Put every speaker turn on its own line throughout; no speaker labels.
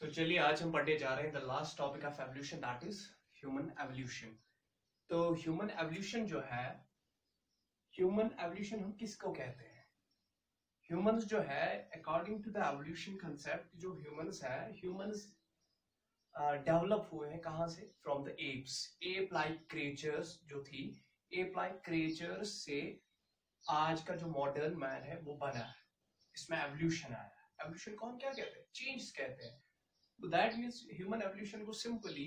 तो चलिए आज हम पढ़ने जा रहे हैं the last topic of evolution, that is human evolution. तो ह्यूमन एवोल्यूशन जो है, ह्यूमन एवोल्यूशन हम किसको कहते हैं? ह्यूमंस जो है, according to the evolution concept, जो ह्यूमंस है, ह्यूमंस डेवलप हुए हैं कहाँ से? From the apes. Ape like creatures जो थी, एप लाइक क्रिएचर्स से आज का जो मॉडर्न मैन है वो बना है। इसमें एवोल्यूशन आया है। एवोल्यूशन को हम क्या कहते हैं? चेंज कहते हैं। So that means human evolution को simply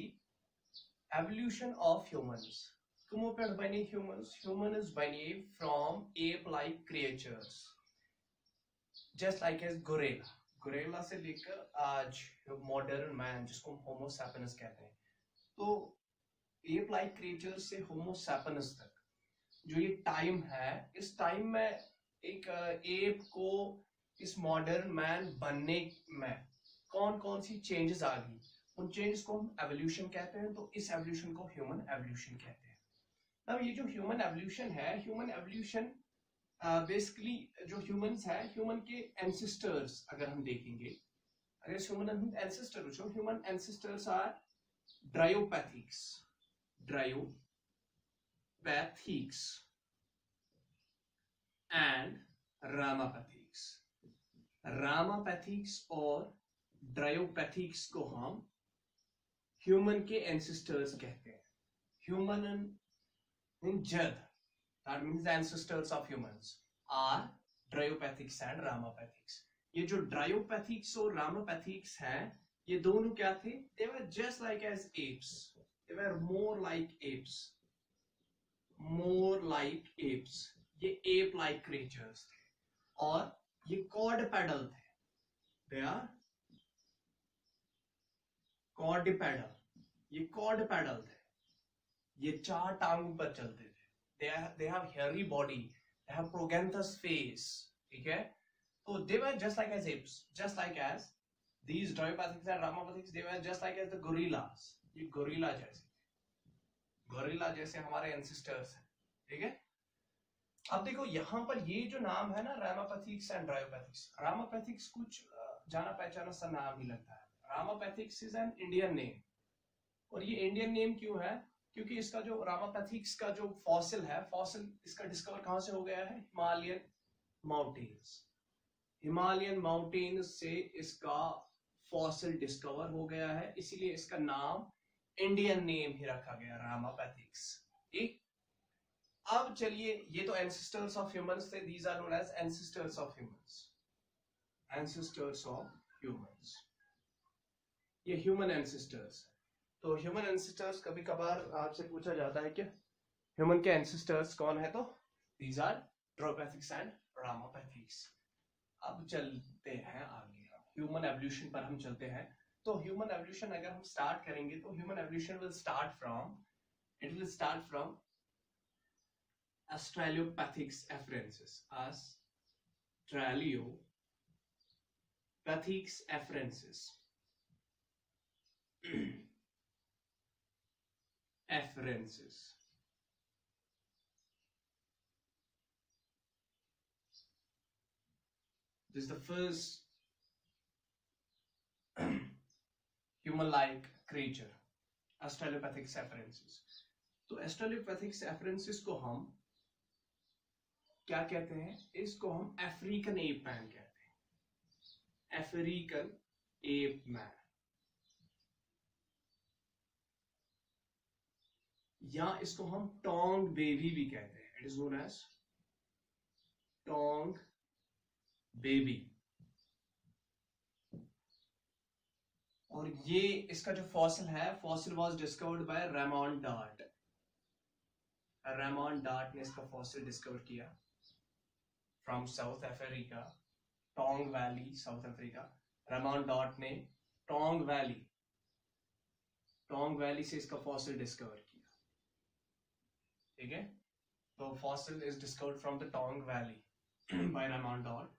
evolution of humans. कमो पे बने humans? Humans बने from ape-like creatures, just like as gorilla. Gorilla से लेकर आज modern man जिसको Homo sapiens कहते हैं, तो ape-like creatures से Homo sapiens तक जो ये टाइम है, इस टाइम में एक एप को इस मॉडर्न मैन बनने में कौन कौन सी चेंजेस आ गई, उन चेंजेस को हम एवोल्यूशन कहते हैं। तो इस एवोल्यूशन को ह्यूमन एवोल्यूशन कहते हैं। अब ये जो ह्यूमन एवोल्यूशन है, ह्यूमन एवोल्यूशन बेसिकली जो ह्यूमंस है, ह्यूमन के एंसेस्टर्स अगर हम देखेंगे, अगर ह्यूमन एंसेस्टर पूछो, ह्यूमन एंसेस्टर्स आर ड्रायोपैथिक्स, ड्रायोपैथिक्स एंड रामापैथिक्स। रामापैथिक्स और ड्रायोपैथिक्स को हम ह्यूमन के एंसेस्टर्स कहते हैं। ह्यूमन इन जद, that means the ancestors of humans are Dryopithecus and Ramapithecus. ये जो ड्रायोपैथिक्स और रामापैथिक्स हैं, ये दोनों क्या थे? They were just like as apes, they were more like apes, more like apes. ये एप लाइक क्रिएचर्स थे और ये क्वाड्रूपेडल थे। दे आर क्वाड्रूपेडल, ये क्वाड्रूपेडल थे, ये चार टांगों पर चलते थे। they have hairy body, they have proganthous face, ठीक है? तो they were just like as apes, just like as these ड्रायोपैथिक्स and रामापैथिक्स, they were just like as the gorillas। ये गोरिल्ला जैसे, गोरिल्ला जैसे हमारे एंसेस्टर्स हैं, ठीक है? अब देखो यहाँ पर ये जो नाम है ना, रामापैथिक्स एंड ड्रायोपैथिक्स, रामापैथिक्स कुछ जाना पहचाना सा नाम ही लगता है। रामापैथिक्स इज एन इंडियन नेम, और ये इंडियन नेम क्यों है? क्योंकि इसका जो रामापैथिक्स का जो फॉसिल है, फॉसिल इसका डिस्कवर कहां से हो गया है? Himalayan mountains. हिमालयन माउंटेन्स से इसका फॉसिल डिस्कवर हो गया है, इसीलिए इसका नाम इंडियन नेम ही रखा गया, रामापैथिक्स। ठीक, अब चलिए, ये तो एंसेस्टर्स ऑफ ह्यूमंस थे, these are known as ancestors of humans, ancestors of humans. ये ह्यूमन एंसेस्टर्स है। तो ह्यूमन एंसेस्टर्स कभी कभार आपसे पूछा जाता है कि ह्यूमन के एंसेस्टर्स कौन है, तो दीज आर ड्रायोपैथिक्स एंड रामापैथिक्स। अब चलते हैं आगे, ह्यूमन एवोल्यूशन पर हम चलते हैं। तो ह्यूमन एवोल्यूशन अगर हम स्टार्ट करेंगे, तो human evolution will start from Australopithecus afarensis, Australopithecus afarensis, afarensis। This is the first human-like creature, Australopithecus afarensis। तो Australopithecus afarensis को हम क्या कहते हैं? इसको हम अफ्रीकन एप मैन कहते हैं, अफ्रीकन एप मैन, या इसको हम टोंग बेबी भी कहते हैं। It is known as Taung baby. और ये इसका जो फॉसिल है, fossil was discovered by Raymond Dart. Raymond Dart ने इसका फॉसिल डिस्कवर किया from South Africa, Taung Valley, South Africa. Raymond Dart ने टोंग वैली से इसका फॉसिल डिस्कवर किया, ठीक है? तो fossil is discovered from the Taung Valley by Raymond Dart,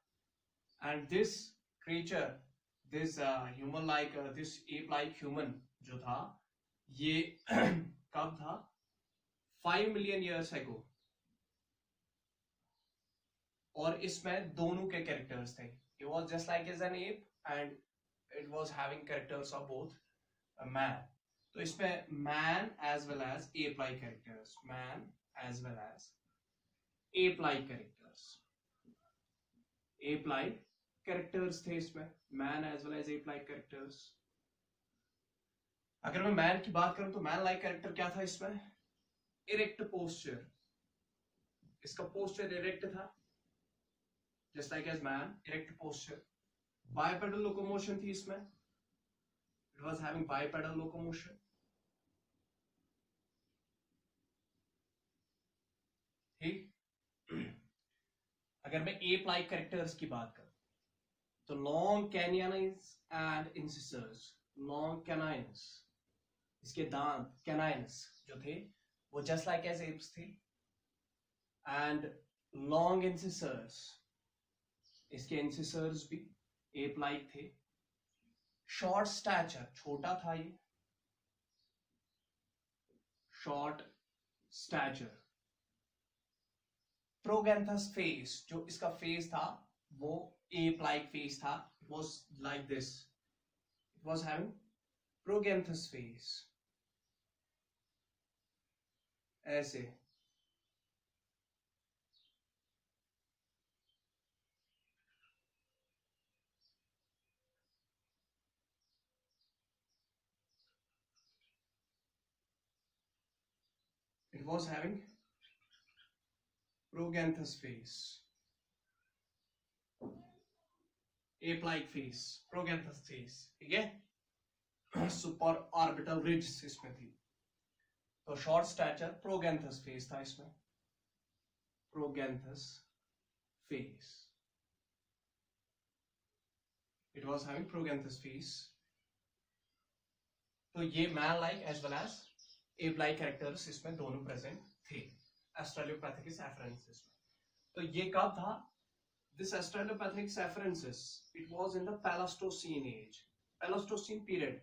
and this creature, this human like, this ape like human जो था, ये कब था? 5 मिलियन ईयर्स एगो। और इसमें दोनों के कैरेक्टर्स थे। He was just like as an ape and it was having characters of both a man. तो इसमें man as well as ape-like characters, man as well as ape-like characters, ape-like characters थे इसमें, man as well as ape-like characters. अगर मैं man की बात करूं तो man like character क्या था इसमें? Erect posture. इसका posture erect था, just like as man, erect posture. Bipedal locomotion थी इसमें, it was having bipedal locomotion. ठीक. अगर मैं ape like characters की बात करूं तो long canines and incisors, long canines, इसके दांत canines जो थे वो just like as apes थे, and long incisors, इसके incisors भी ape like थे. short stature, छोटा था ये, short stature. Proganthus face, जो इसका face था वो ape like face था, it was like this, it was having Proganthus face ऐसे. It was having Proganthus face, ape-like face, Proganthus face. ठीक है. सुपर ऑर्बिटल रिड्स इसमें थी. तो शॉर्ट स्टैचर Proganthus face था इसमें, Proganthus face. It was having Proganthus face. तो ये man like as well as ape like characters इसमें दोनों प्रेजेंट थे Australopithecus afarensis में. तो ये कब था? This Australopithecus afarensis, it was in the Pleistocene age, Pleistocene period,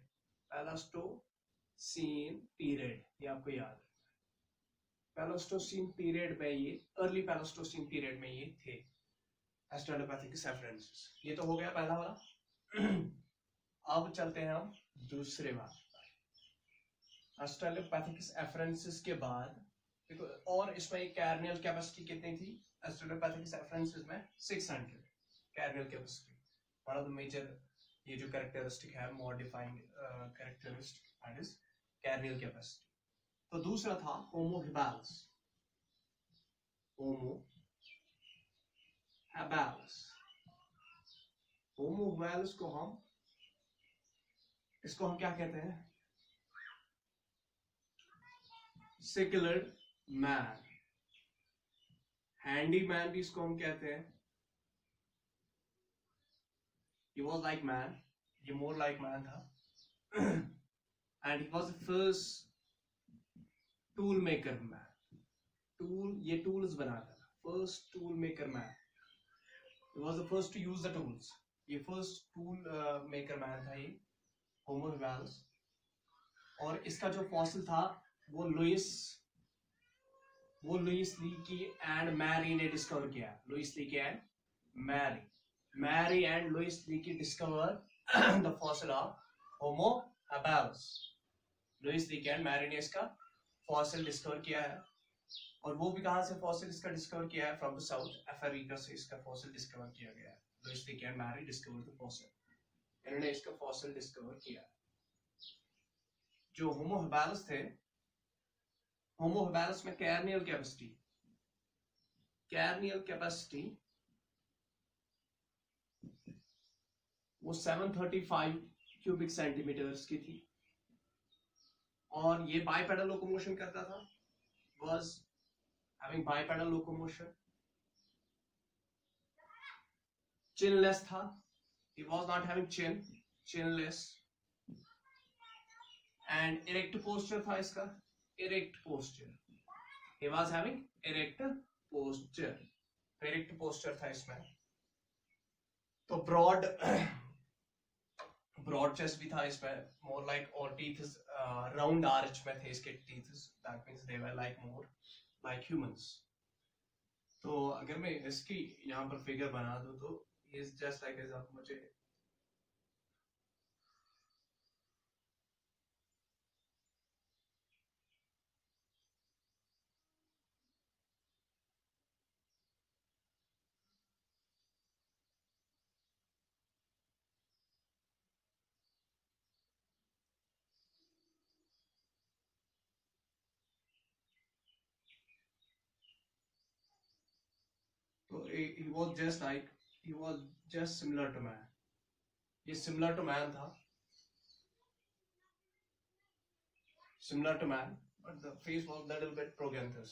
Pleistocene period, ये आपको याद है. Pleistocene period में ये, early Pleistocene period में ये थे Australopithecus afarensis. ये तो हो गया पहला वाला. अब चलते हैं हम दूसरे वाले Australopithecus afarensis के बाद. और इसमें कैर्नियल कैपेसिटी कितनी थी Australopithecus afarensis में? 600 cranial capacity. One of the major ये जो कैरेक्टरिस्टिक है modifying characteristic that is cranial capacity. तो दूसरा था Homo habilis, Homo habilis. Homo habilis को हम क्या कहते हैं? सेक्युलर मैन, हैंडी मैन भी इसको हम कहते हैं. He was like man, ये more like man था. And he was the first tool maker man. ये tools बनाता था. First tool maker man. He was the first to use the tools. ये first tool maker man था ये Homo habilis. और इसका जो फॉसिल था वो लुइस लीकी एंड मैरी ने डिस्कवर किया. Louis Leakey and Mary and Louis Leakey discover the fossil of Homo habilis. Louis Leakey and Mary ने इसका फॉसिल डिस्कवर किया है. और वो भी कहां से फॉसिल इसका डिस्कवर किया है? फ्रॉम द साउथ अफ्रीका से इसका फॉसिल डिस्कवर किया गया है. Louis Leakey and Mary discover the fossil, इन्होंने इसका फॉसिल डिस्कवर किया. जो होमो हैबिलिस थे, होमो हैबिलिस में कैर्नियल कैपेसिटी वो 735 क्यूबिक सेंटीमीटर्स की थी. और ये बाइपेडल लोकोमोशन करता था, was having bipedal locomotion. Chinless था, he was not having chinless. And erect posture था इसका, erect posture. He was having erect posture. Erect posture था इसमें. तो broad chest भी था इसमें. More like all teeth round arch में थे इसके teeth. That means they were like more like humans. तो अगर मैं इसकी यहाँ पर फिगर बना दूँ तो he is just like as आप मुझे he was just like, he was just similar to man. ये similar to man था, similar to man, but the face was little bit proganthus.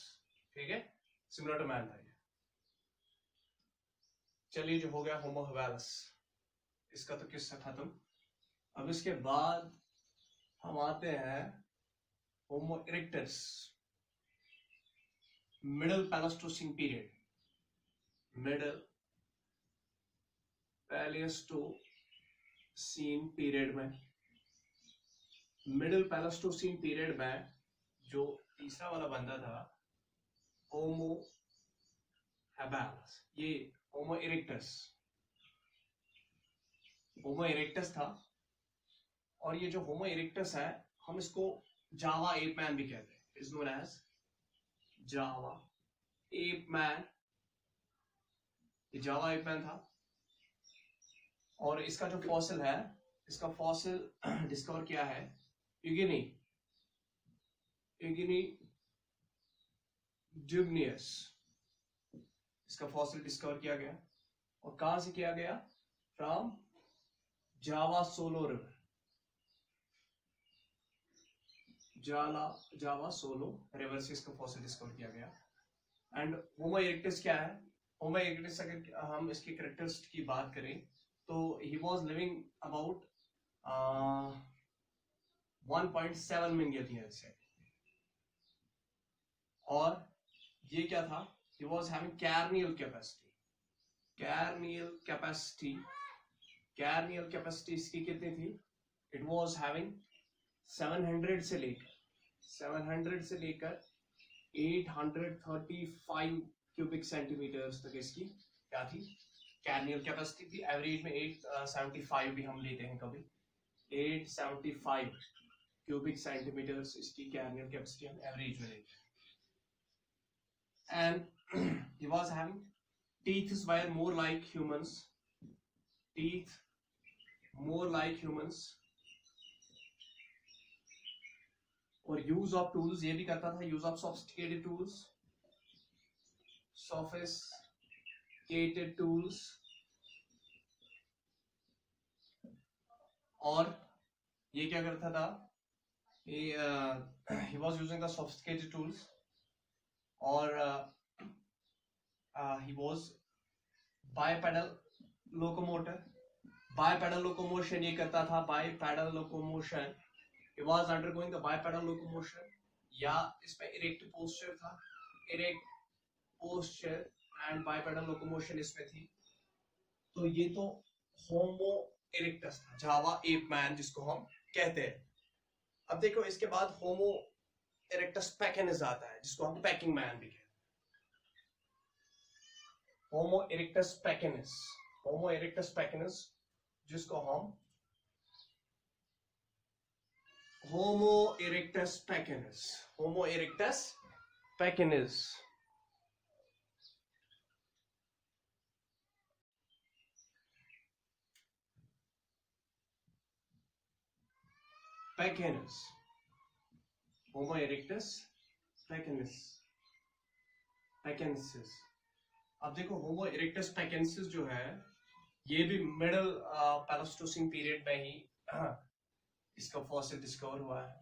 ठीक है, similar to man था ये. चलिए, जो हो गया होमो हवेलस, इसका तो किस्सा खत्म. अब इसके बाद हम आते हैं Homo erectus, middle Pleistocene period. Middle Pleistocene period में, मिडल पैलेस्टोसीन पीरियड में जो तीसरा वाला बंदा था होमो हैबिलिस, ये होमो इरेक्टस, होमो इरेक्टस था. और ये जो होमो इरेक्टस है, हम इसको जावा एप मैन भी कहते हैं. Is known as Java ape man. ये जावा एप मैन था. और इसका जो फॉसिल है, इसका फॉसिल डिस्कवर किया है यूगिनी ड्यूगनियस. इसका फॉसिल डिस्कवर किया गया. और कहां से किया गया? From Java solo river. Java solo river से इसका फॉसिल डिस्कवर किया गया. एंड होमो इरेक्टस क्या है? होमो इरेक्टस, अगर हम इसके कैरेक्टरिस्टिक की बात करें तो he was living about 1.7 million years है. और ये क्या था? He was having cranial capacity. Cranial capacity इसकी कितनी थी? इट वाज हैविंग 700 से लेकर 835 क्यूबिक सेंटीमीटर्स तक इसकी क्या थी? कैर्नियल कैपेसिटी थी. एवरेज में 875 भी हम लेते हैं कभी. 875 क्यूबिक सेंटीमीटर्स इसकी कैर्नियल कैपेसिटी हम एवरेज में लेते हैं. And he was having teeth were more like humans. और यूज ऑफ टूल्स ये भी करता था. Use of sophisticated tools. और ये क्या करता था? he was using the sophisticated tools. और he was bipedal locomotion ये करता था. bipedal locomotion, he was undergoing the bipedal locomotion. या इसमें erect posture था. erect posture and bipedal locomotion इसमें थी. तो ये तो होमो इरेक्टस था, जावा एप मैन जिसको हम कहते हैं. अब देखो, इसके बाद होमो इरेक्टस पैकिनस आता है, जिसको हम पैकिंग मैन भी कहते हैं. होमो इरेक्टस पैकिनस जिसको हम होमो इरेक्टस पैकिनस होमो इरेक्टस पैकिनेसिस. अब देखो, होमो इरेक्टस पैकिनेसिस जो है, ये भी मिडल पैलेस्टोसीन पीरियड में ही इसका फॉसिल डिस्कवर हुआ है.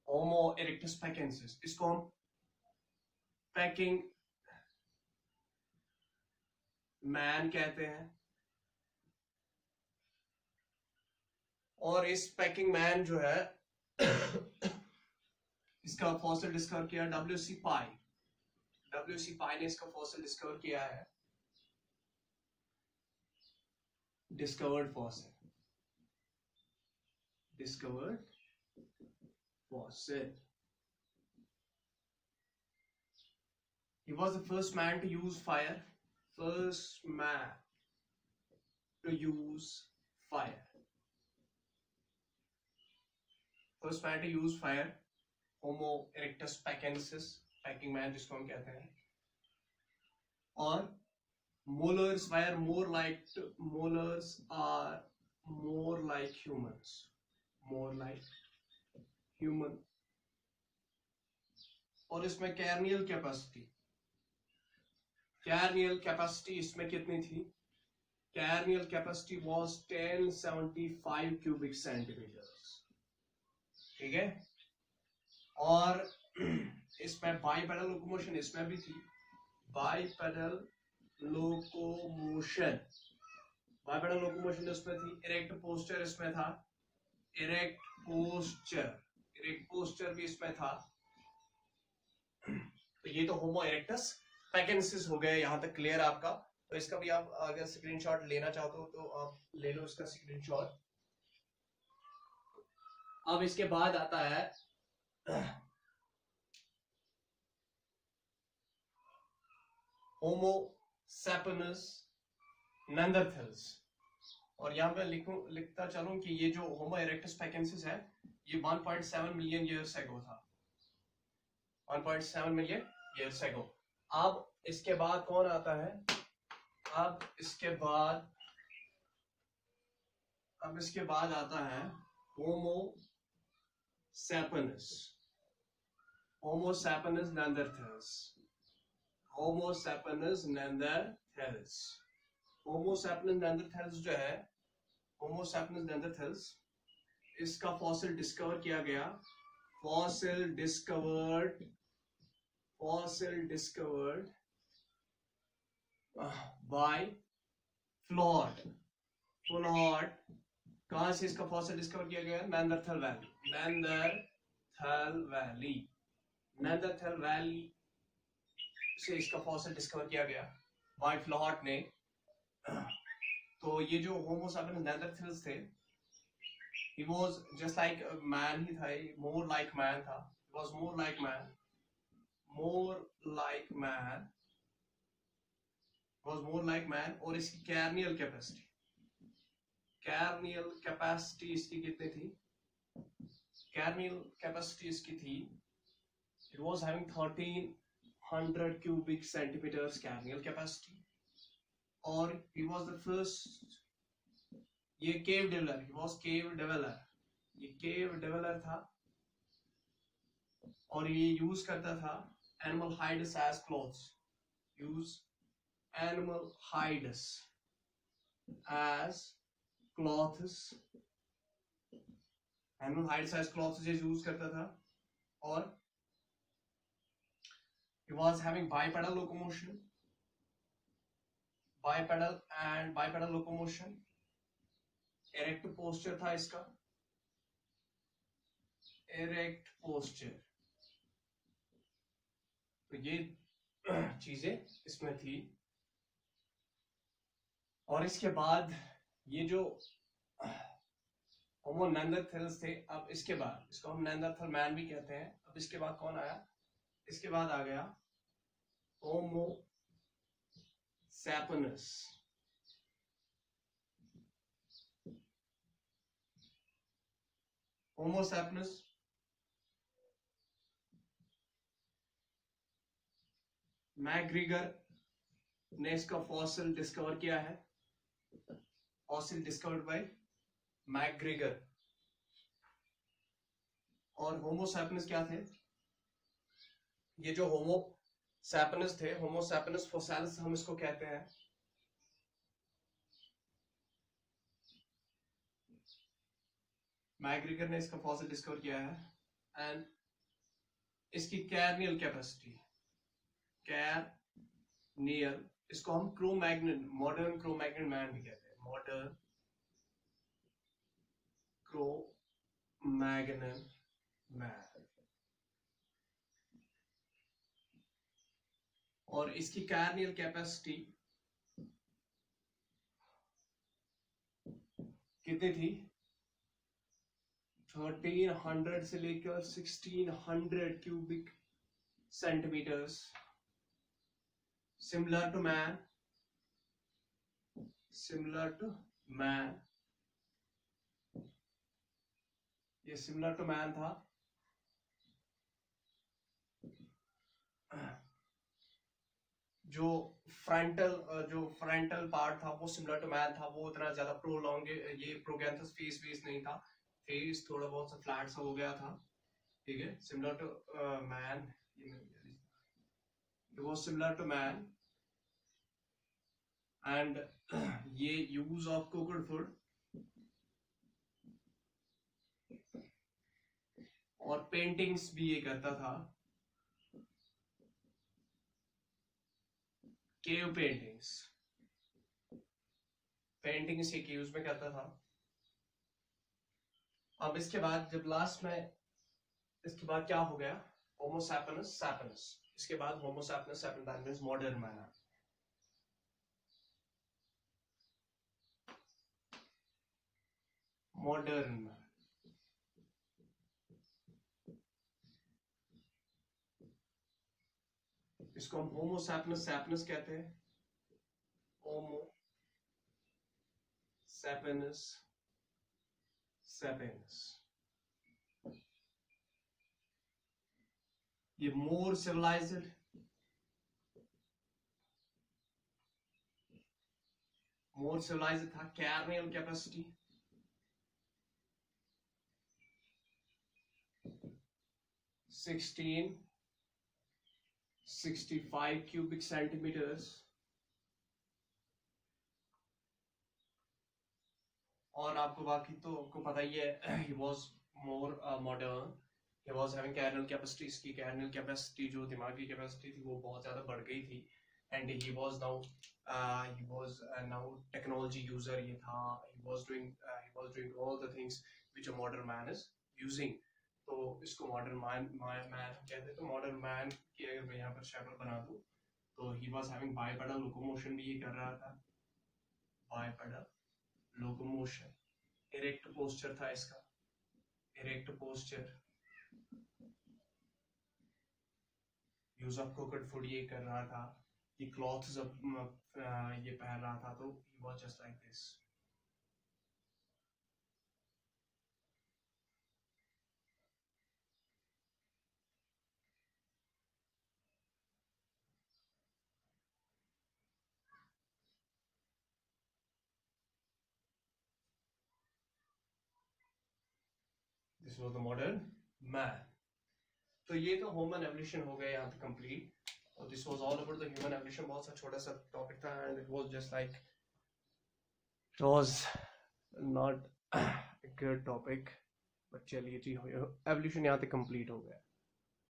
होमो इरेक्टस पैकिनेसिस, इसको हम पैकिंग मैन कहते हैं. और इस पैकिंग मैन जो है इसका फॉसिल डिस्कवर किया W.C. पाई ने इसका फॉसिल डिस्कवर किया है. Discovered fossil. He was the first man to use fire. Homo erectus pekinensis, Peking man जिसको हम कहते हैं. और molars are more like human. और इसमें कैर्नियल कैपेसिटी कैर्नियल कैपेसिटी इसमें कितनी थी? कैर्नियल कैपेसिटी वाज 1075 क्यूबिक सेंटीमीटर, ठीक है। और इसमें बाइपेडल लोकोमोशन इसमें भी थी, बाइपेडल लोकोमोशन, बाइपेडल लोकोमोशन इसमें थी। इरेक्ट पोस्चर इसमें था, इरेक्ट पोस्चर भी इसमें था। तो ये तो होमो इरेक्टस पैकेंसिस हो गए, यहां तक क्लियर आपका। तो इसका भी आप अगर स्क्रीनशॉट लेना चाहते हो तो आप ले लो इसका स्क्रीनशॉट। अब इसके बाद आता है होमो सैपियन्स नेanderthals। और यहां पे लिखता चलूं कि ये जो होमो इरेक्टस पैकेंसिस है ये 1.7 मिलियन ईयर्स एगो था, 1.7 मिलियन ईयर्स एगो। अब इसके बाद कौन आता है? अब इसके बाद आता है होमो सैपियन्स, होमो सैपियन्स नेanderthals, होमो सैपियन्स नेanderthals। होमो सैपियन्स नेanderthals जो है, होमो सैपियन्स नेanderthals, इसका फॉसिल डिस्कवर किया गया, फॉसिल डिस्कवर्ड बाय फ्लॉट। कहां से इसका फॉसिल डिस्कवर किया गया? नेanderthal वैली से इसका फॉसिल डिस्कवर किया गया बाय फ्लॉट ने। तो ये जो होमो सैपियन्स नेanderthals थे, he was just like a man ही था, more like man था, he was more like man, और इसकी कैर्नियल कैपेसिटी इसकी कितनी थी? कैर्नियल कैपेसिटी इसकी थी, it was having 1300 cubic centimeters cranial capacity. और he was the first, ये केव डेवलर, ये केव डेवलर था और ये यूज करता था animal hides as clothes, animal hides as clothes use करता था। और he was having bipedal locomotion, erect posture था इसका, इरेक्ट पोस्चर। तो ये चीजें इसमें थी। और इसके बाद ये जो होमो नेanderthals थे, अब इसके बाद इसको हम नेanderthal मैन भी कहते हैं। अब इसके बाद कौन आया? इसके बाद आ गया होमो सैपियन्स। होमो सैपियन्स मैकग्रीगर ने इसका फॉसिल डिस्कवर किया है, फॉसिल डिस्कवर्ड बाय मैकग्रीगर। और होमो सैपियन्स क्या थे? ये जो होमो सैपियन्स थे, होमो सैपियन्स फोसिलिस हम इसको कहते हैं। मैकग्रीगर ने इसका फॉसिल डिस्कवर किया है। एंड इसकी कैर्नियल कैपेसिटी, कैर्नियल, इसको हम क्रो-मैग्नन, मॉडर्न क्रो-मैग्नन मैन भी कहते हैं, मॉडर्न क्रो-मैग्नन मैन। और इसकी कैर्नियल कैपेसिटी कितनी थी? 1300 से लेकर 1600 cubic centimetres, similar to man, ये सिमिलर टू मैन था। जो फ्रंटल पार्ट था वो सिमिलर टू मैन था, वो इतना ज्यादा प्रोलॉन्ग, ये प्रोगैंथस फेस नहीं था, फेस थोड़ा बहुत सा फ्लैट सा हो गया था, ठीक है, similar to man, it was similar to man and ये यूज ऑफ कुक्ड फूड और पेंटिंग्स भी ये करता था, केव पेंटिंग्स, पेंटिंग्स ये केव्स में करता था। अब इसके बाद जब लास्ट में, इसके बाद क्या हो गया, होमो सैपियंस सैपियंस, इसके बाद Homo sapiens sapiens, that means modern man. Modern man, इसको हम होमो सैपियंस सैपियंस कहते हैं, होमो सैपियंस सैपियंस। ये मोर सिविलाइज्ड, मोर सिविलाइज्ड था, कैर्नियल कैपेसिटी 1665 cubic centimeters, और आपको बाकी तो आपको पता ही है, he was more modern, he was having carnal capacity, इसकी carnal capacity जो दिमागी capacity थी वो बहुत ज़्यादा बढ़ गई थी, and he was now technology user ये था, he was doing all the things which a modern man is using। तो इसको modern man कहते हैं। तो modern man की अगर मैं यहाँ पर शक्ल बना दूँ तो he was having bipedal locomotion भी ये कर रहा था, bipedal लोकोमोशन, इरेक्ट पोस्चर था इसका, erect posture, use of cooked food ये कर रहा था, ये क्लॉथ्स ये पहन रहा था, तो he was just like this. This was the modern man. तो ये तो ह्यूमन एवोल्यूशन हो गया यहाँ पे कंप्लीट, और this was all about the human evolution. बहुत सा छोटा सा टॉपिक था, and it was just like, it was not a good topic, but चलिए जी, एवोल्यूशन यहाँ पे कंप्लीट हो गया।